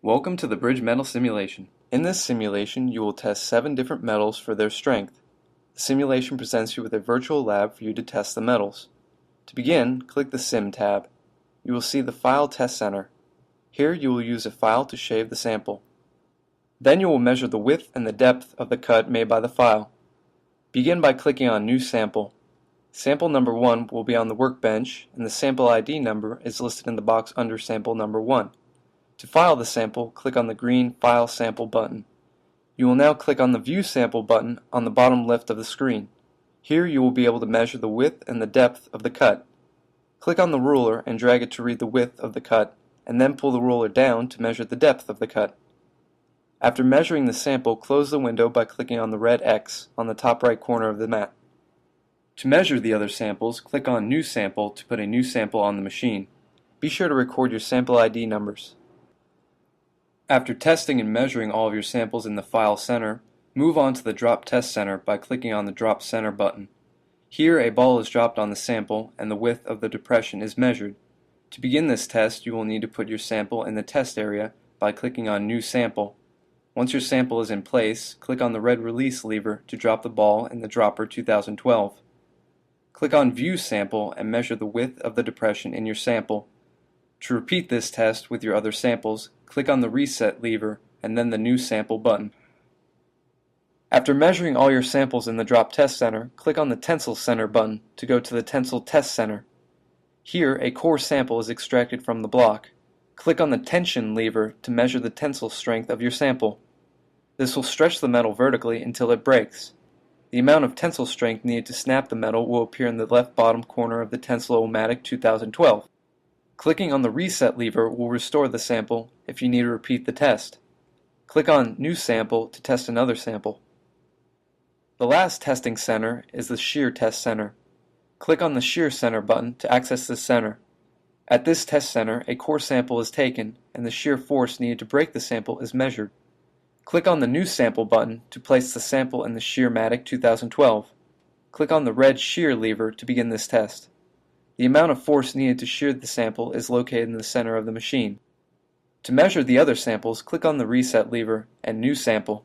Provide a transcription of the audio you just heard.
Welcome to the Bridge Metal Simulation. In this simulation, you will test 7 different metals for their strength. The simulation presents you with a virtual lab for you to test the metals. To begin, click the Sim tab. You will see the File Test Center. Here you will use a file to shave the sample. Then you will measure the width and the depth of the cut made by the file. Begin by clicking on New Sample. Sample number 1 will be on the workbench, and the sample ID number is listed in the box under sample number 1. To file the sample, click on the green File Sample button. You will now click on the View Sample button on the bottom left of the screen. Here you will be able to measure the width and the depth of the cut. Click on the ruler and drag it to read the width of the cut, and then pull the ruler down to measure the depth of the cut. After measuring the sample, close the window by clicking on the red X on the top right corner of the mat. To measure the other samples, click on New Sample to put a new sample on the machine. Be sure to record your sample ID numbers. After testing and measuring all of your samples in the File Center, move on to the Drop Test Center by clicking on the Drop Center button. Here a ball is dropped on the sample and the width of the depression is measured. To begin this test, you will need to put your sample in the test area by clicking on New Sample. Once your sample is in place, click on the red release lever to drop the ball in the Dropper 2012. Click on View Sample and measure the width of the depression in your sample. To repeat this test with your other samples, click on the Reset lever and then the New Sample button. After measuring all your samples in the Drop Test Center, click on the Tensile Center button to go to the Tensile Test Center. Here, a core sample is extracted from the block. Click on the Tension lever to measure the tensile strength of your sample. This will stretch the metal vertically until it breaks. The amount of tensile strength needed to snap the metal will appear in the left bottom corner of the Tensile-O-Matic 2012. Clicking on the Reset lever will restore the sample if you need to repeat the test. Click on New Sample to test another sample. The last testing center is the Shear Test Center. Click on the Shear Center button to access this center. At this test center, a core sample is taken and the shear force needed to break the sample is measured. Click on the New Sample button to place the sample in the Shear-Matic 2012. Click on the red Shear lever to begin this test. The amount of force needed to shear the sample is located in the center of the machine. To measure the other samples, click on the Reset lever and New Sample.